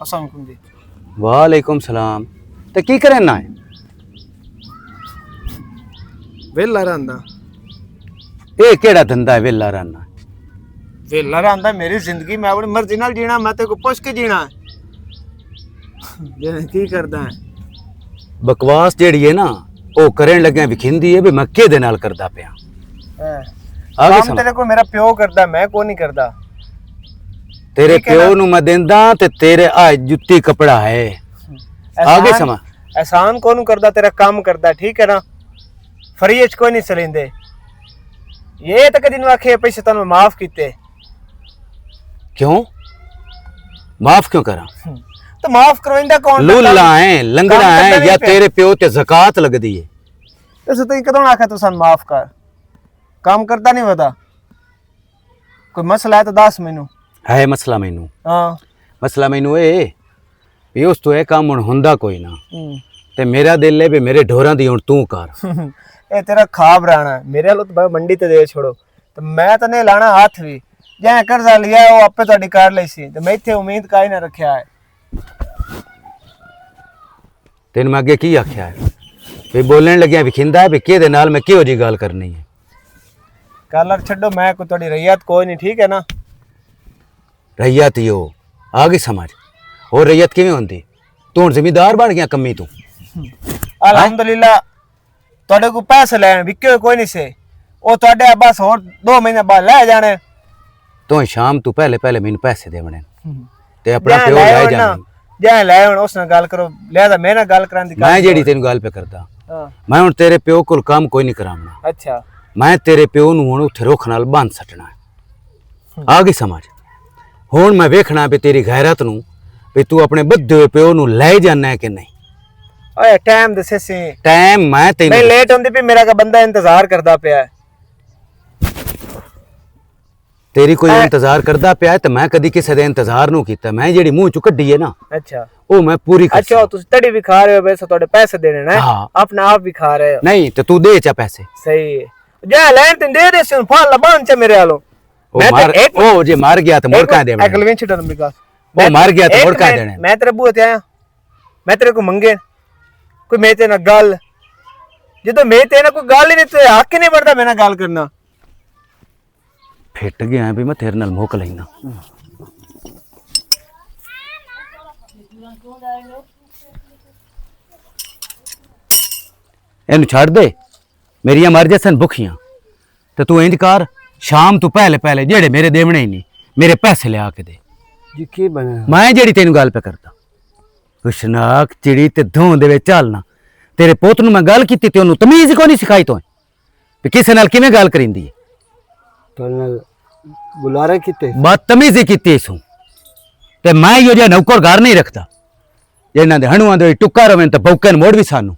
अस्सलाम वालेकुम जी। वालेकुम सलाम। ते की करना है? वेला रहंदा ये केड़ा धंधा है वेला रहना? वेला रहंदा मेरी जिंदगी मैं अपनी मर्जी नाल जीना, मैं तेरे को पुछ के जीना है। ये की करदा है? बकवास जेड़ी है ना ओ करन लगे विखिंदी है भी मैं के दे नाल करदा पिया। आगे काम समझ। तेरे को मेरा प्यो करदा, मैं को नहीं करदा। तेरे ठीक है प्यो ना? नु मैं देंदा ते तेरे आ जुत्ती कपड़ा है। आगे एहसान- समझ। एहसान को नहीं करदा, तेरा काम करदा, ठीक है ना? फरीज को नहीं सलेंदे। ये तो कदी आखे पैसे तन माफ कीते, क्यों माफ क्यों करा? तो माफ करवाइंदा कौन? लूला है लंगड़ा काम करदा है नहीं या पिया। तेरे प्यो ते ज़कात लगदी है? तो तई कदों आखा तू सन माफ कर? काम करता नहीं बता। कोई मसला है तो दस मैनू। है मसला मैनू? हाँ। मसला मैनू ए भी उस तो ये काम हुण हुंदा कोई ना हम्म। ते मेरा दिल है भी मेरे ढोरां दी हुण तू कर। ये तेरा खाब राणा है, मेरे वालों तो भाई मंडी ते दे छोड़ो, तो मैं तो नहीं लाना हाथ भी। जै कर्जा लिया है, वो आपे तो कार ली सी, तो मैं इत्थे उम्मीद का ही ना रखा है। तेन मैं अगे की आख्या है भी बोलने लग्या विखिंदा है भी के नाल मैं किहो जी गल करनी है? कलर छड्डो, मैं कोई थोड़ी रैयत कोई नहीं, ठीक है ना? रैयत ही हो आगे समझ। और रैयत किवें होंदी? तू हुण जिमीदार बन गया कम्मी तू। अल्हम्दुलिल्लाह थोड़े को पैसे लैन विके कोई नहीं से, वो थोड़े बस और 2 महीने बाद ले जाने। तो शाम तू पहले पहले मैनू पैसे देवणे ते अपना जै प्यो ले ले आउण ना, जाने। जै ले आउण उस नाल गल करो, लिहाजा मेरे नाल गल करांदी मैं जेड़ी तेन गल पे करदा, हाँ। मैं हुण तेरे प्यो कोल काम कोई नहीं करावना। अच्छा। मैं तेरे प्यो नू हुण उत्थे रुख नाल बंद सटना है। आगे समझ। हुण मैं वेखना भी तेरी गैरत नू भी तू अपने बद्धे हुए प्यो नू ले जाना है कि नहीं। ओए टाइम दसे सी, टाइम मैं तेन नहीं लेट होंदी पे मेरा का बंदा इंतजार करदा पिया है। तेरी कोई इंतजार करदा पिया है तो मैं कदी किसी दे इंतजार नू कीता। मैं जेड़ी मुंह चू कड्डी है ना अच्छा। ओ मैं पूरी कर अच्छा तुम तड़ी भी खा रहे हो, वैसे थोड़े पैसे देने ना, हाँ। अपना आप भी खा रहे हो। नहीं तो तू दे चा पैसे। सही है, जा लैन ते दे दे सुन फल बन च मेरे वालों। ओ मार ओ जे मार गया तो मोड़ का देवना। अगले विच डरम विकास ओ मार गया तो मोड़ का देने। मैं तेरे बूहे ते आया, मैं तेरे को मंगे कोई मेरे ते ना गल, जदों मेरे ते ना कोई गल ही नहीं, तो हक ही नहीं बनदा मेरे नाल गल करना। फिट गया भी मैं तेरे नाल मुक लेना। एनु छड़ दे, मेरिया मर जसन भुखियां तो तू इंज कर, शाम तू पहले पहले जेड़े मेरे देवने ही नहीं मेरे पैसे ले आके दे। जी की बना? मैं जेड़ी तेन गल पे करता हुशनाक चिड़ी ते धूं दे विच चलना। तेरे पुत नू मैं गल कीती ते ओनू तमीज ही कोई नहीं सिखाई तो भी किसे नाल किवें गल करिंदी है। तो बुलारा किते बदतमीजी कीती इसू ते मैं यो जिहा नौकर घर नहीं रखता जिन्हां दे हणुआं दे टुक्का रवें ते भौकन मोड़ भी सानू।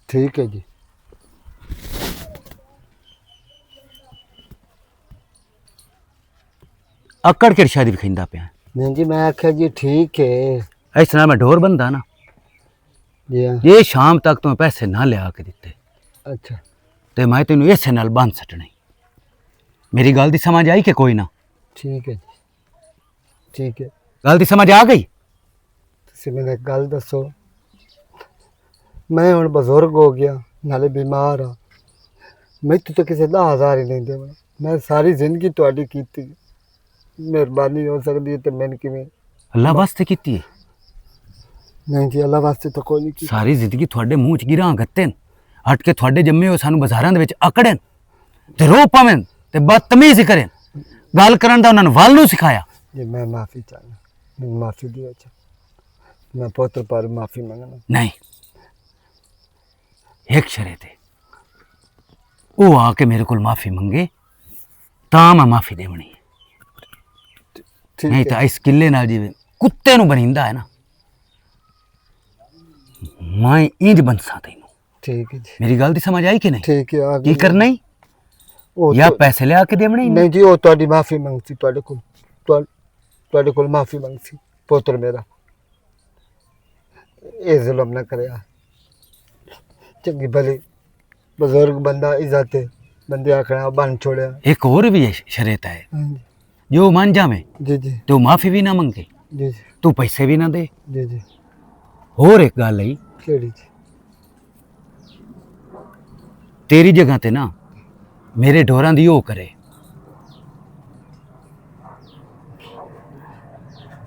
ठीक है जी। अकड़ के शादी विखिंदा पिया। नहीं जी मैं आख्या जी ठीक है। इस नाल मैं ढोर बनदा ना, जी हाँ। ये शाम तक तो पैसे ना लिया के दिते अच्छा ते मैं तेनू इसे नाल बंद सटने। मेरी गल दी समझ आई कि कोई ना? ठीक है जी ठीक है। गल दी समझ आ गई? तुसीं मैंने गल दसो, मैं हुण बजुर्ग हो गया नाले बीमार हाँ, मैथों तो किसी 10,000 ही नहीं देवना। मैं सारी जिंदगी तुहाडी कीती, मेहरबानी हो सकती है तो मैंने किवें? अल्लाह वास्ते कीती है। नहीं जी अल्लाह वास्ते तो कोई नहीं की। सारी जिंदगी थोड़े मुंह च गिरां गत्ते हट के थोड़े जम्मे हो सानू बाजारां दे विच अकड़न ते रो पावें ते बदतमीजी करें। गल करन दा उन्हां नूं वल नूं सिखाया। जी मैं माफ़ी चाहना, मैं माफ़ी दियो अच्छा, मैं पुत्र पर माफ़ी मंगना। नहीं एक शर्त है, वो आके मेरे को माफी मंगे तां मैं माफी देवनी है। ठीक नहीं है तो इस किले नाल जिवें कुत्ते नूं बनिंदा है ना, मैं इंज बनसा तैनूं। ठीक है जी। मेरी गल दी समझ आई कि नहीं? ठीक है आ की गई। करना ही वो या तो- पैसे लिया के देवने ही नहीं जी वो तुहाडी माफ़ी मंगसी, तुहाडे कोल माफ़ी मंगसी पुत्र मेरा, ये जुल्म ना करे। चंगी भली बुजुर्ग बंदा इज्जत है बंदे आखना बन छोड़या। एक और भी है शरीयत है, हाँ जी जो मान जावे जी जी तो माफी भी ना मंगे, जी तू पैसे भी ना दे। जी जी और एक गल है, केड़ी जी? तेरी जगह ते ना मेरे ढोरां दी ओ करे।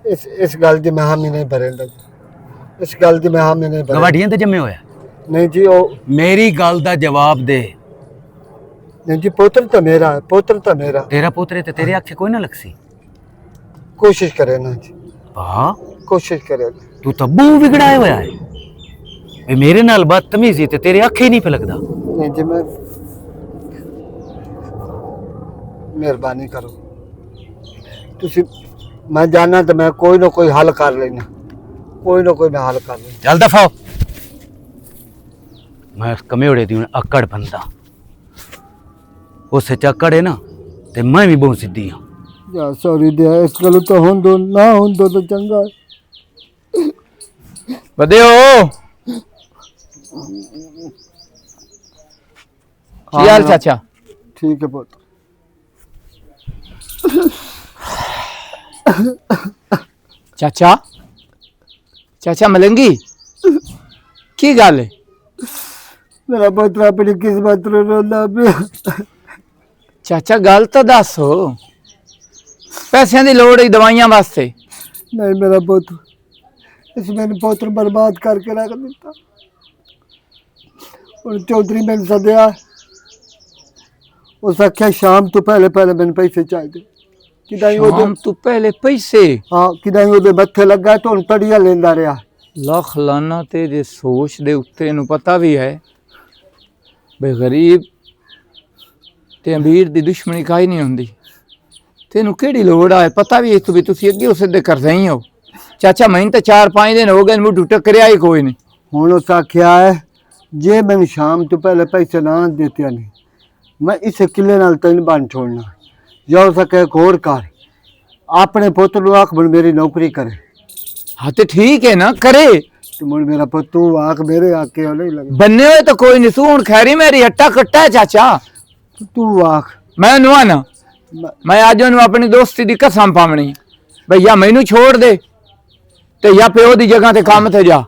इस गल दी मैं हामी नहीं भरेंदा जी, इस गल दी मैं हामी नहीं भरेंदा। गवाडियां ते जम्मे होया। नहीं जी ओ मेरी गल दा जवाब दे। नहीं जी पुत्र तो मेरा है, पुत्र तो मेरा। तेरा पोतरे ते तेरे आखे कोई ना लगसी। कोशिश करे ना जी, वाह, कोशिश करे ना। तू तब्बू बिगड़ाया होया है। ए मेरे नाल बदतमीजी ते तेरे आखे ही नहीं पे लगदा। नहीं जी मैं मेहरबानी करो तुसी, मैं जाना तो मैं कोई ना कोई हल कर लेना, कोई ना कोई मैं हल कर लेना। चल दफा हो। मैं कमेड़े दी अकड़ बंदा, उस अकड़ है ना ते मैं भी बहुत सिद्धी हाँ। या सॉरी दे इस गल तो हों दो ना हों दो तो चंगा है। बदेओ की हाल चाचा? ठीक है पुत्र। चाचा चाचा मलंगी की गल है? मेरा पुत्र अपनी किस्मत रो रोंदा पिया। चाचा गल तो दस हो, पैसों की लोड़ है दवाइयां वास्ते। नहीं मेरा पुत्र, इस मैंने पुत्र बर्बाद करके रख दिता। और चौधरी मैंने सदया, उस आख्या शाम तो पहले पहले मैंने पैसे चाहिए किदाई वो शाम तू पहले पैसे? हाँ किदाई वो मत्थे लगा तो उन तड़िया लेंदा रहा। लख लाना तेरे सोच दे उत्ते नु पता भी है बे गरीब ते अमीर दी दुश्मनी काई नहीं होंदी। तेनू केड़ी लोड़ है पता भी है तू भी तुसी अगे उस दे कर रही हो। चाचा मैंने तो 4-5 दिन हो गए मुझे टकरिया ही कोई नहीं। हुण उस आख्या है जे मैंने शाम तो पहले पैसे ना देते नहीं मैं इस किले नाल तेन बन छोड़ना, या हो सके एक होर कर अपने पुत्र नु आख मुड़ मेरी नौकरी करे। हाँ तो ठीक है ना करे, तो मुड़ मेरा पुत्र तू आख मेरे आके हो नहीं लगे बनने हुए तो कोई नहीं। तू हूँ खैरी मेरी हट्टा कट्टा है चाचा। तू आख मैं नुआ ना मैं आज अपनी दोस्ती की कसम पावनी भैया मैनू छोड़ दे ते या प्यो की जगह ते काम ते जा।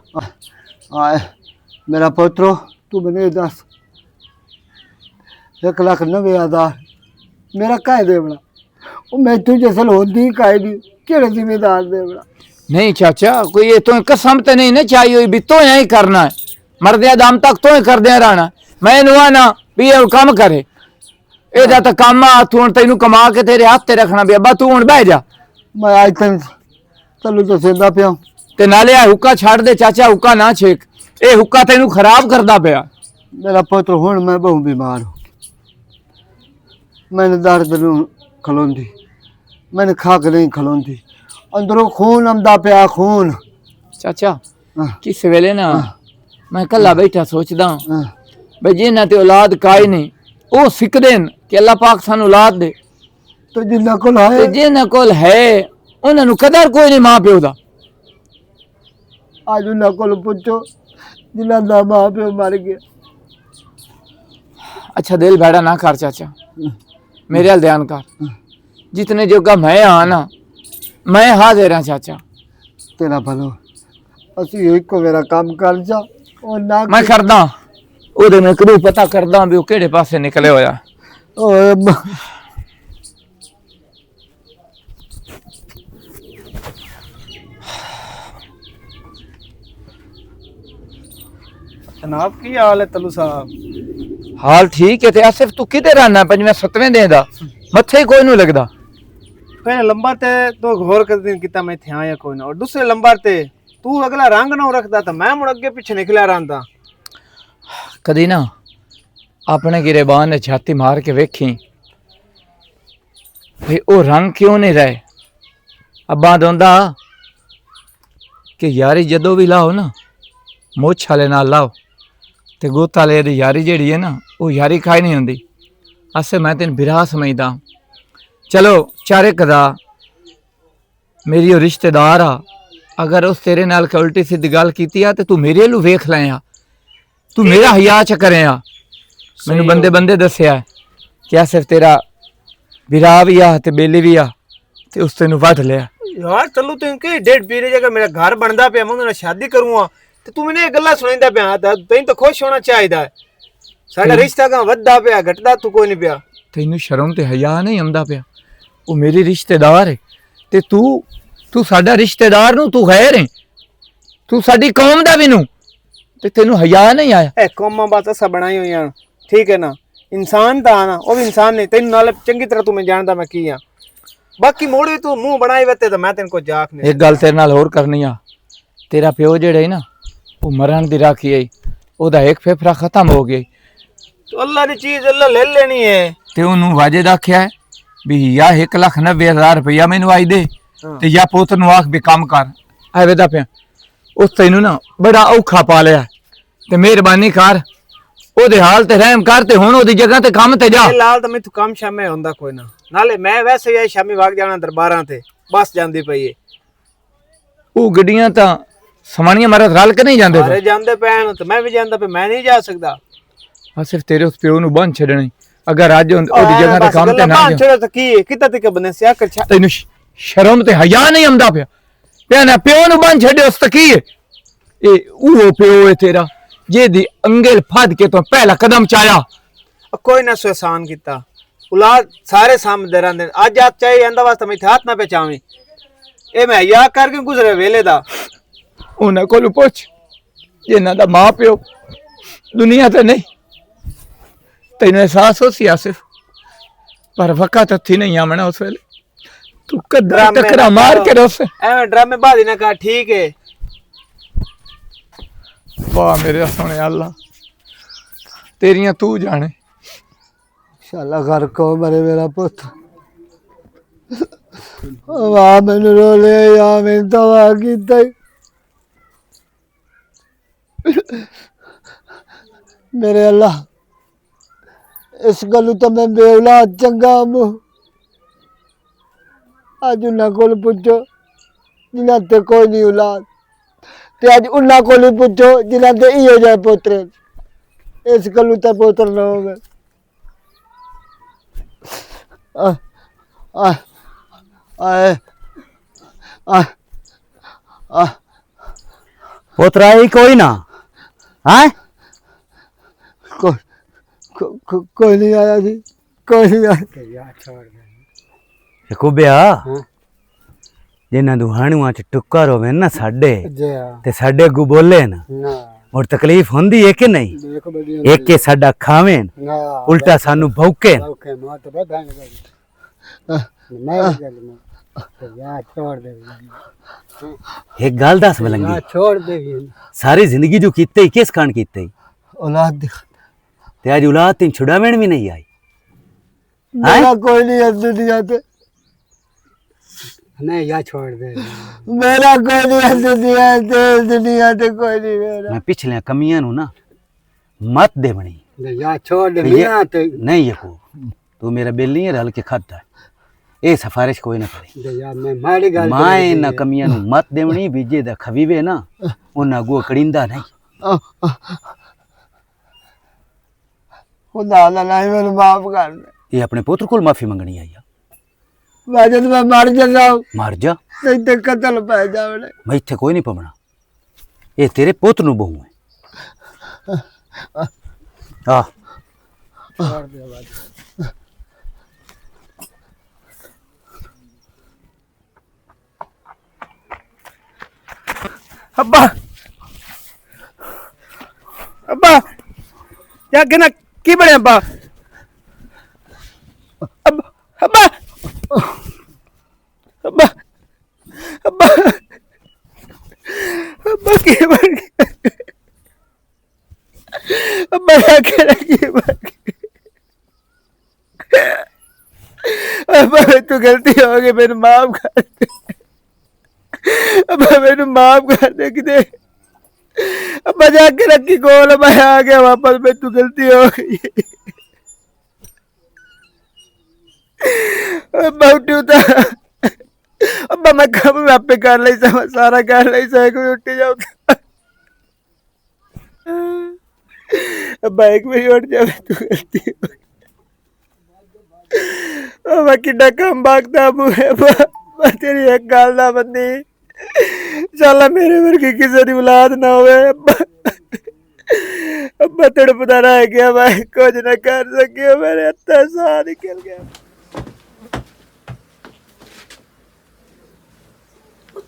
आए मेरा पुत्रो तू मैंने दस 1,90,000 मेरा काहे देवड़ा वो मैं तुझे सल होती काहे दी केड़े जिम्मेदार देवड़ा। नहीं चाचा कोई ये तो कसम तो नहीं ना चाहिए हुई भी तो यही करना है, मरदे दम तक तो ही कर दे रहना। मैं नुआ ना भी ये काम करे एदा तो काम आ तू तेन कमा के तेरे हाथ ते रखना भी अब्बा तू हूँ बह जा। मैं आज तक चलू तो सेंदा पिया ते नाले आ हुक्का छाड़ दे चाचा, हुक्का ना छेक, ए हुक्का तेनू खराब करदा पिया। मेरा पुत्र हुण मैं बहुत बीमार हो मैंने दर्द नूं खलोंदी मैंने खाक नहीं खलोंदी अंदरों खून आंदा पिया खून। चाचा हाँ। किस वेले ना मैं कला बैठा सोचदा हाँ। भाई जिन्हां ते औलाद काई नहीं ओ सिकदे न कि अल्लाह पाक सानू औलाद दे, तो जिन्ना कोल ते है जिन्हां कोल है उन्हां नू कदर कोई नहीं मां प्यो दा। आज उन्ना कोल पुछो जिन्ना दा मां प्यो मर गया। अच्छा दिल भैड़ा ना कर चाचा, मेरे हाल ध्यान कर, जितने जोगा मैं हाँ ना मैं हाजिर हाँ चाचा। तेरा भलो असी एक को मेरा काम कर जा और ना मैं करदा ओदे में कदू पता करदा भी वो केड़े पासे निकले होया। ओए जनाब की हाल है तलू साहब? हाल ठीक है ते आसिफ तू किधर रहना 5वें दिन दा मथे ही कोई नहीं लगदा। पहले लंबर ते तो घोर कर दिन किता मैं थे आया कोई ना, और दूसरे लंबर ते तू अगला रंग ना रखदा तो मैं मुड़ अगे पीछे निकला रहंदा। कदी ना अपने गिरेबान ने छाती मार के वेखी भाई ओ रंग क्यों नहीं रहे। अब्बा दोंदा कि यारी जदों भी लाओ ना मुछ वाले नाल लाओ ते गोत वाले दी यारी जेड़ी है ना वो यारी खाई नहीं होंदी। असे मैं तेन बिरा समझदा, चलो चारे कदा मेरी रिश्तेदार आ, अगर उस तेरे नाल के उल्टी सीधी गल कीती आ ते तू मेरे लू वेख ले आ, तू मेरा हया च करे आ। ਮੈਨੂੰ ਬੰਦੇ ਬੰਦੇ ਦੱਸਿਆ ਕਿ ਆ ਸਿਰਫ ਤੇਰਾ ਵਿਰਾਹ ਵੀ ਆ ਤੇ ਬੇਲੀ ਵੀ ਆ ਤੇ ਉਸ ਤੈਨੂੰ ਵੱਢ ਲਿਆ। ਯਾਰ ਚੱਲੂ ਤੈਨੂੰ ਕਿ ਡੇਢ ਪੀਰੇ ਜਗ੍ਹਾ ਮੇਰਾ ਘਰ ਬਣਦਾ ਪਿਆ, ਮੈਂ ਉਹਦੇ ਨਾਲ ਸ਼ਾਦੀ ਕਰੂੰਗਾ ਤੇ ਤੂੰ ਮੈਨੂੰ ਇਹ ਗੱਲਾਂ ਸੁਣਾਉਂਦਾ ਪਿਆ, ਤੈਨੂੰ ਤਾਂ ਖੁਸ਼ ਹੋਣਾ ਚਾਹੀਦਾ ਹੈ। ਸਾਡਾ ਰਿਸ਼ਤਾ ਕਾ ਵੱਧਦਾ ਪਿਆ ਘਟਦਾ ਤੂੰ ਕੋਈ ਨਹੀਂ ਪਿਆ। ਤੈਨੂੰ ਸ਼ਰਮ ਤੇ ਹਯਾ ਨਹੀਂ ਆਉਂਦਾ ਪਿਆ? ਉਹ ਮੇਰੀ ਰਿਸ਼ਤੇਦਾਰ ਹੈ ਤੇ ਤੂੰ ਸਾਡਾ ਰਿਸ਼ਤੇਦਾਰ ਨੂੰ ਤੂੰ ਗੈਰ ਹੈ, ਤੂੰ ਸਾਡੀ ਕੌਮ ਦਾ ਵੀ ਨੂੰ ਤੇ ਤੈਨੂੰ ਹਯਾ ਨਹੀਂ ਆਇਆ? ਇਹ ਕੌਮਾਂ ਬਾਤਾਂ ਸਭ ਬਣਾਈ ਹੋਈਆਂ, ਠੀਕ ਹੈ ਨਾ। ਇਨਸਾਨ ਤਾਂ ਨਾ, ਉਹ ਵੀ ਇਨਸਾਨ ਨਹੀਂ। ਤੈਨੂੰ ਨਾਲ ਚੰਗੀ ਤਰ੍ਹਾਂ ਤੂੰ ਮੈਂ ਜਾਣਦਾ ਮੈਂ ਕੀ ਆ। ਬਾਕੀ ਮੋੜ ਵੀ ਤੂੰ ਮੂੰਹ ਬਣਾਈ ਵਤੇ ਤਾਂ ਮੈਂ ਤੈਨੂੰ ਕੋਈ ਜਾਕ ਨਹੀਂ। ਇੱਕ ਗੱਲ ਤੇਰੇ ਨਾਲ ਹੋਰ ਕਰਨੀ ਆ। ਤੇਰਾ ਪਿਓ ਜਿਹੜਾ ਹੈ ਨਾ ਉਹ ਮਰਨ ਦੀ ਰਾਖੀ ਹੈ, ਉਹਦਾ ਇੱਕ ਫੇਫੜਾ ਖਤਮ ਹੋ ਗਿਆ तो अल्लाह की चीज अल्लाह ले लेनी है। ਤੇ ਉਹਨੂੰ ਵਾਜੇ ਆਖਿਆ ਵੀ ਜਾਂ 1,90,000 ਰੁਪਇਆ ਮੈਨੂੰ ਆਈ ਦੇ ਤੇ ਜਾਂ ਪੁੱਤ ਨੂੰ ਆਖ ਵੀ ਕੰਮ ਕਰ। ਐਵੇਂ ਦਾ ਪਿਆ ਉਸ ਤੈਨੂੰ ਨਾ ਬੜਾ ਔਖਾ ਪਾ ਲਿਆ ਤੇ ਮਿਹਰਬਾਨੀ ਕਰ ਉਹਦੇ ਹਾਲ ਤੇ ਰਹਿਮ ਕਰ ਤੇ ਹੁਣ ਉਹਦੀ ਜਗ੍ਹਾ ਤੇ ਕੰਮ ਤੇ ਜਾ। ਲਾਲ ਤਾਂ ਮੈਥੋਂ ਕੰਮ ਸ਼ਾਮੇ ਹੁੰਦਾ ਕੋਈ ਨਾ, ਨਾਲੇ ਮੈਂ ਵੈਸੇ ਵੀ ਸ਼ਾਮੀ ਵਗ ਜਾਣਾ ਦਰਬਾਰਾਂ ਤੇ, ਬੱਸ ਜਾਂਦੀ ਪਈ ਏ। ਉਹ ਗੱਡੀਆਂ ਤਾਂ ਸਮਾਣੀਆਂ ਮਰਦ ਰਲ ਕੇ ਨਹੀਂ ਜਾਂਦੇ ਸਾਰੇ ਜਾਂਦੇ ਪੈਣ ਤੇ ਮੈਂ ਵੀ ਜਾਂਦਾ ਪਈ, ਮੈਂ ਨਹੀਂ ਜਾ ਸਕਦਾ। ਆ ਸਿਰਫ ਤੇਰੇ ਉਸ ਪਿਓ ਨੂੰ ਬੰਨ ਛੱਡਣੀ। ਅਗਰ ਅੱਜ ਉਹਦੀ ਜਗ੍ਹਾ ਤੇ ਕੰਮ ਤੇ ਨਾ ਜਾ ਤਾਂ ਕੀ ਕਿਤਾ ਤੇ ਬਨੇ ਸਿਆ ਕਰ ਤੈਨੂੰ ਸ਼ਰਮ ਤੇ ਹਯਾ ਨਹੀਂ ਆਉਂਦਾ ਪਿਆ ਨਾ ਪਿਓ ਨੂੰ ਬੰਨ ਛੱਡੇ ਉਸ ਤੱਕ ਕੀ ਹੈ? ਇਹ ਉਹ ਪਿਓ ਹੈ ਤੇਰਾ ਜਿਹਦੀ ਅੰਗਲ ਫੜ ਕੇ ਤੋਂ ਪਹਿਲਾ ਕਦਮ ਚਾਇਆ। ਕੋਈ ਨਾ ਸੁਹਸਾਨ ਕੀਤਾ ਔਲਾਦ ਸਾਰੇ ਸਾਹਮਣੇ ਰਹਿੰਦੇ। ਅੱਜ ਆ ਚਾਹੀ ਜਾਂਦਾ ਵਾਸਤੇ ਮੈਂ ਹੱਥ ਨਾ ਪਛਾਵੇਂ। ਇਹ ਮੈਂ ਯਾ ਕਰਕੇ ਗੁਜ਼ਰੇ ਵੇਲੇ ਦਾ। ਉਹਨਾਂ ਕੋਲ ਪੁੱਛ ਇਹਨਾਂ ਦਾ ਮਾਂ ਪਿਓ ਦੁਨੀਆ ਤੇ ਨਹੀਂ। ਤੈਨੂੰ ਅਹਿਸਾਸ ਹੋ ਸੀ ਆਸਿਫ, ਪਰ ਵਕਤ ਹੱਥੀ ਨਹੀਂ ਆਮਣਾ ਉਸ ਵੇਲੇ। ਤੂੰ ਕਦਰਾ ਟਕਰਾ ਮਾਰ ਕੇ ਰੋਸ ਐਵੇਂ ਡਰਾਮੇ ਬਾਦੀ ਨਾ ਕਰ, ਠੀਕ ਹੈ। ਵਾਹ ਮੇਰੇ ਸੋਹਣੇ ਅੱਲਾ, ਤੇਰੀਆਂ ਤੂੰ ਜਾਣੇ। इंशाल्लाह घर को मरे मेरा पुत। वाह मैंने रो ले या मैंने दवा की मेरे अल्लाह इस गलू तो मैं बेऔलाद चंगा हूँ। अज उन्होंने को पूछो जिन्हें ते कोई नहीं औलाद, ते अज उन्होंने को पूछो जिन्हें ते इहो जाए पोतरे। इस गलू तो पोतर न हो गए। पोतरा ही कोई ना है? कोई नहीं आया जी, कोई नहीं आया। ਯਕੂਬਿਆ ਜਿਨ੍ਹਾਂ ਦੁਹਾਣੂਆਂ ਚ ਟੁੱਕਰ ਹੋਵੇ ਨਾ ਸਾਡੇ ਤੇ ਸਾਡੇ ਅੱਗੂ ਬੋਲੇ ਨਾ ਔਰ ਤਕਲੀਫ ਹੁੰਦੀ ਹੈ ਕਿ ਨਹੀਂ? ਇੱਕ ਕੇ ਸਾਡਾ ਖਾਵੇਂ ਉਲਟਾ ਸਾਨੂੰ ਭੌਕੇ। एक गल दस मलंगी, छोड़ दे सारी जिंदगी जो कीते किस कांड कीते? औलाद ते आज औलाद तीन छुड़ावेण भी नहीं आई। मेरा कोई नहीं है दुनिया पे। नहीं या छोड़ दे। मेरा कोई नहीं है दुनिया पे कोई नहीं मेरा। मैं पिछले कमियां नु ना मत दे बनी या छोड़ दे मियां ते नहीं ये को तू मेरा बिल नहीं रल के खाता है। ए सिफारिश कोई ना करे यार मैं माड़ी गल मैं ना कमियां नु मत देवणी बीजे दा खवीवे ना उन्ना गो कड़िंदा नहीं। खुदा अल्लाह मेरे माफ कर दे। ये अपने पुत्र को माफी मंगनी आई है। वजन मैं मर जाऊं मर जा नहीं तो कत्ल पै जावड़े। मैं इत्थे कोई नहीं पवना। ये तेरे पुत्र नु बहू है। आ छोड़ दे बात। अब्बा अब्बा या कहना की बने अब्बा? अब्बा अब्बा अब्बा अब्बा अब्बा की बने? अब्बा या कहना की बने? अब्बा तू गलती हो गई, मेरे माफ कर दे। अब्बा मेनू माफ कर दे कि अब्बा जाके रखी कोल, मैं आ गया वापस, मैं तू गलती हो गई। अब्बा उठी था अब्बा मैं कब आपे कर ली सारा कर ली कोई उठी जाऊगा। अब्बा एक बारी उठ जावे तू गलती हो गई। मैं किड्डा कम भागता अबू अब्बा मैं तेरी एक गल ना बंदी चल मेरे वर्गी किसी की औलाद ना होवे अब्बा अब्बा तड़पदा रह गया मैं कुछ ना कर सकिया मेरे हत्था साह निकल गया।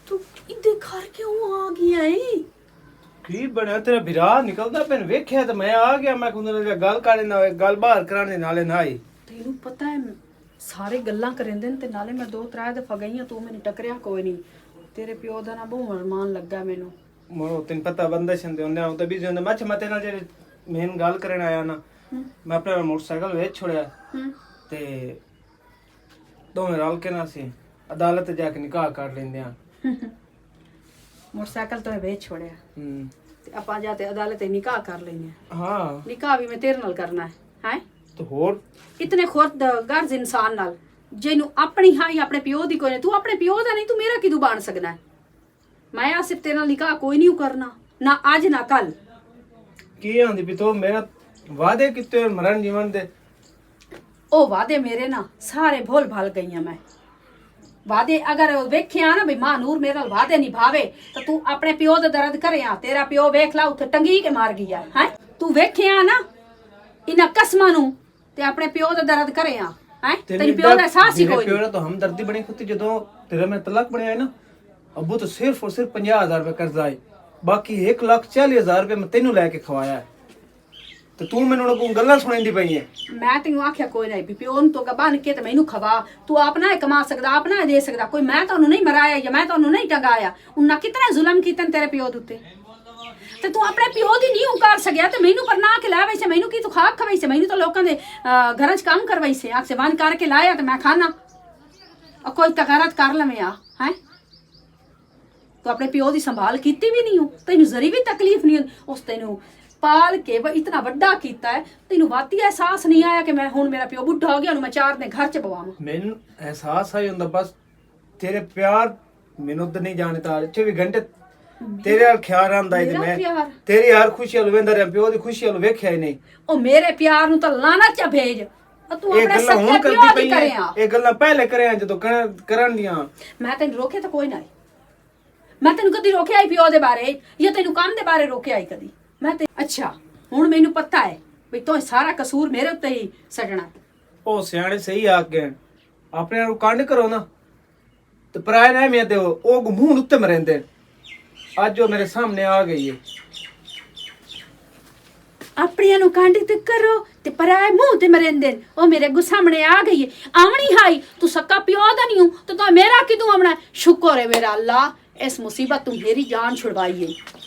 तू इधर घर क्यों आ गया है? की बनया तेरा बिरा निकलदा पैन वेख्या ते मैं आ गया मैं कुंदे गल करने ना गल बाहर कराने नाले ना आई। ਤੈਨੂੰ ਪਤਾ ਹੈ ਸਾਰੇ ਗੱਲਾਂ ਕਰਿੰਦੇ ਨੇ ਤੇ ਨਾਲੇ ਮੈਂ 2-3 ਦਫਾ ਗਈ ਆ ਤੂੰ ਮੈਨੂੰ ਟਕਰਿਆ ਕੋਈ ਨਹੀਂ ਤੇਰੇ ਪਿਓ ਦਾ ਨਾ ਬਹੁਤ ਅਰਮਾਨ ਲੱਗਾ ਮੈਨੂੰ ਮੋਰੋ ਤੈਨੂੰ ਪਤਾ ਬੰਦਾ ਛੰਦੇ ਹੁੰਦੇ ਆਉਂ ਤਾਂ ਵੀ ਜਿੰਦੇ ਮੱਛ ਮਤੇ ਨਾਲ ਜਿਹੜੇ ਮੇਨ ਗੱਲ ਕਰਨ ਆਇਆ ਨਾ ਮੈਂ ਆਪਣਾ ਮੋਟਰਸਾਈਕਲ ਵੇਚ ਛੋੜਿਆ ਤੇ ਦੋਵੇਂ ਰਲ ਕੇ ਨਾ ਸੀ ਅਦਾਲਤ ਜਾ ਕੇ ਨਿਕਾਹ ਕਰ ਲੈਂਦੇ ਆ। ਮੋਟਰਸਾਈਕਲ ਤੋਂ ਵੇਚ ਛੋੜਿਆ ਤੇ ਆਪਾਂ ਜਾ ਤੇ ਅਦਾਲਤ ਤੇ ਨਿਕਾਹ ਕਰ ਲੈਨੇ ਆ। ਹਾਂ ਨਿਕਾਹ ਵੀ ਮੈਂ ਤੇਰੇ ਨਾਲ ਕਰਨਾ ਹੈ ਤੇ ਹੋਰ ਇਤਨੇ ਖੁਰਦ-ਗਰਜ਼ ਇਨਸਾਨ ਨਾਲ ਜਿਹਨੂੰ ਆਪਣੀ ਹਾਂ ਆਪਣੇ ਪਿਓ ਦੀ ਕੋਈ ਨਹੀਂ ਤੂੰ ਆਪਣੇ ਪਿਓ ਦਾ ਨਹੀਂ ਤੂੰ ਮੇਰਾ ਕਿਦੋਂ ਬਣ ਸਕਦਾ ਹੈ? ਮੈਂ ਆ ਸਿਰਫ ਤੇਰੇ ਨਾਲ ਨਿਕਾਹ ਕੋਈ ਨਹੀਂ ਕਰਨਾ ਨਾ ਅੱਜ ਨਾ ਕੱਲ। ਕੀ ਆਂਦੀ ਵੀ ਤੂੰ ਮੇਰਾ ਵਾਅਦੇ ਕੀਤੇ ਮਰਨ ਜੀਵਨ ਦੇ ਉਹ ਵਾਅਦੇ ਮੇਰੇ ਨਾਲ ਸਾਰੇ ਭੁੱਲ ਭਲ ਗਈਆਂ ਮੈਂ ਵਾਅਦੇ ਅਗਰ ਵੇਖਿਆ ਨਾ ਵੀ ਮਾਂ ਨੂਰ ਮੇਰੇ ਨਾਲ ਵਾਅਦੇ ਨਿਭਾਵੇ ਤਾਂ ਤੂੰ ਆਪਣੇ ਪਿਓ ਦਾ ਦਰਦ ਕਰਿਆ ਤੇਰਾ ਪਿਓ ਵੇਖ ਲਾ ਉੱਥੇ ਟੰਗੀ ਕੇ ਮਾਰ ਗਿਆ ਹੈ ਤੂੰ ਵੇਖਿਆ ਨਾ ਇਹਨਾਂ ਕਸਮਾਂ ਨੂੰ ਤੇ ਆਪਣੇ ਪਿਓ ਦਾ ਦਰਦ ਕਰਿਆ ਹੈ ਤੇਰੇ ਪਿਓ ਦਾ ਅਹਿਸਾਸ ਹੀ ਕੋਈ ਪਿਓ ਨਹੀਂ। ਨਾਲ ਤਾਂ ਹਮਦਰਦੀ ਬਣੀ ਖੁੱਤੀ ਜਦੋਂ ਤੇਰਾ ਮੈਂ ਤਲਾਕ ਬਣਿਆ ਨਾ ਅੱਬੂ ਤਾਂ ਸਿਰਫ ਔਰ ਸਿਰਫ 50,000 ਰੁਪਏ ਕਰਜ਼ਾ ਹੈ ਬਾਕੀ 1,40,000 ਰੁਪਏ ਮੈਂ ਤੈਨੂੰ ਲੈ ਕੇ ਖਵਾਇਆ ਹੈ ਤੇ ਤੂੰ ਮੈਨੂੰ ਨਾ ਕੋਈ ਗੱਲਾਂ ਸੁਣਾਉਂਦੀ ਪਈ ਹੈ। ਮੈਂ ਤੈਨੂੰ ਆਖਿਆ ਕੋਈ ਨਹੀਂ ਵੀ ਪਿਓ ਨੂੰ ਤੋਂ ਬਣ ਕੇ ਤੇ ਮੈਨੂੰ ਖਵਾ ਤੂੰ ਆਪਣਾ ਹੀ ਕਮਾ ਸਕਦਾ ਆਪਣਾ ਹੀ ਦੇ ਸਕਦਾ ਕੋਈ ਮੈਂ ਤੁਹਾਨੂੰ ਨਹੀਂ ਮਰਾਇਆ ਜਾਂ ਮੈਂ ਤੁਹਾਨੂੰ ਨਹੀਂ ਟੰਗਾਇਆ ਉਹਨਾਂ ਕਿਤਨਾ ਜ਼ੁਲਮ ਕੀਤੇ ਤੇਰੇ ਪਿਓ ਦੇ ਉੱਤੇ ਤੇ ਤੂੰ ਆਪਣੇ ਪਿਓ ਦੀ ਨਹੀਂ ਕਰ ਸਕਿਆ ਤੇ ਮੈਨੂੰ ਪਰਨਾ ਕੇ ਲਾਵੇ ਸੇ ਮੈਨੂੰ ਕੀ ਤੂੰ ਖਾਕ ਖਵਾਈ ਸੇ ਮੈਨੂੰ ਤਾਂ ਲੋਕਾਂ ਦੇ ਘਰਾਂ 'ਚ ਕੰਮ ਕਰਵਾਈ ਸੇ ਆਖ ਸੇ ਬੰਦ ਕਰਕੇ ਲਾਇਆ ਤੇ ਮੈਂ ਖਾਣਾ ਕੋਈ ਤਗਾਰਤ ਕਰ ਲਵੇਂ ਆ ਹੈ ਤੂੰ ਆਪਣੇ ਪਿਓ ਦੀ ਸੰਭਾਲ ਕੀਤੀ ਵੀ ਨਹੀਂ ਹੋ ਤੈਨੂੰ ਜ਼ਰੀ ਵੀ ਤਕਲੀਫ ਨਹੀਂ ਉਸ ਤੈਨੂੰ ਪਾਲ ਕੇ ਇਤਨਾ ਵੱਡਾ ਕੀਤਾ ਹੈ ਤੈਨੂੰ ਵਾਤੀ ਅਹਿਸਾਸ ਨਹੀਂ ਆਇਆ ਕਿ ਮੈਂ ਹੁਣ ਮੇਰਾ ਪਿਓ ਬੁੱਢਾ ਹੋ ਗਿਆ ਉਹਨੂੰ ਮੈਂ 4 ਦਿਨ ਘਰ 'ਚ ਬਵਾਵਾਂ। ਮੈਨੂੰ ਅਹਿਸਾਸ ਆਈ ਹੁੰਦਾ ਬਸ ਤੇਰੇ ਪਿਆਰ ਮੈਨੂੰ ਤਾਂ ਨਹੀਂ ਜਾਣਦਾ 24 ਘੰਟੇ ਤੇਰੇ ਨਾਲ ਖਿਆਲ ਆਂਦਾ ਹੈ ਤੇ ਮੇਰਾ ਮੈਂ ਪਿਆਰ? ਤੇਰੀ ਹਰ ਖੁਸ਼ੀ ਵੱਲ ਵੇਂਦਾ ਰਿਹਾ ਪਿਓ ਦੀ ਖੁਸ਼ੀ ਵੱਲ ਵੇਖਿਆ ਹੀ ਨਹੀਂ। ਉਹ ਮੇਰੇ ਪਿਆਰ ਨੂੰ ਤਾਂ ਲਾਣਾ ਚ ਭੇਜ ਤੂੰ ਇਹ ਆਪਣੇ ਗੱਲਾਂ ਹੁਣ ਸੱਚੇ ਪਿਓ ਕਰਦੀ ਦੀ ਪਈ ਹੈ ਕਰਿਆ ਇਹ ਗੱਲਾਂ ਪਹਿਲੇ ਕਰਿਆ ਜਦੋਂ ਕਰਨ ਦੀਆਂ ਮੈਂ ਤੈਨੂੰ ਰੋਕਿਆ ਤਾਂ ਕੋਈ ਨਹੀਂ ਮੈਂ ਤੈਨੂੰ ਕਦੀ ਰੋਕਿਆ ਹੀ ਪਿਓ ਦੇ ਬਾਰੇ ਜਾਂ ਤੈਨੂੰ ਕੰਮ ਦੇ ਬਾਰੇ ਰੋਕਿਆ ਹੀ ਕਦੀ ਮੈਂ ਤੇ ਅੱਛਾ ਹੁਣ ਮੈਨੂੰ ਪਤਾ ਹੈ ਵੀ ਤੂੰ ਸਾਰਾ ਕਸੂਰ ਮੇਰੇ ਉੱਤੇ ਹੀ ਸੱਟਣਾ। ਉਹ ਸਿਆਣੇ ਸਹੀ ਆ ਗਏ ਆਪਣੇ ਨੂੰ ਕੰਡ ਕਰੋ ਨਾ ਤੇ ਪਰਾਏ ਨਾ ਮੈਂ ਤੇ ਉਹ ਮੂੰਹ ਉੱਤੇ ਮਰੇਂਦੇ ਅੱਜ ਉਹ ਮੇਰੇ ਸਾਹਮਣੇ ਆ ਗਈ ਹੈ। ਆਪਣਿਆਂ ਨੂੰ ਕਾਂਡੀ ਤੇ ਕਰੋ ਤੇ ਪਰਾਏ ਮੂੰਹ ਤੇ ਮਰਿੰਦੇ ਉਹ ਮੇਰੇ ਅੱਗੋਂ ਸਾਹਮਣੇ ਆ ਗਈ ਹੈ ਆਵਣੀ ਹਾਈ ਤੂੰ ਸੱਕਾ ਪਿਓ ਦਾ ਨਹੀਂ ਹੂੰ ਤੇ ਤੂੰ ਮੇਰਾ ਕਿਦੋਂ ਆਵਣਾ ਸ਼ੁਕਰ ਹੈ ਮੇਰਾ ਅੱਲਾ ਇਸ ਮੁਸੀਬਤ ਤੋਂ ਮੇਰੀ ਜਾਨ ਛੁਡਵਾਈ ਹੈ।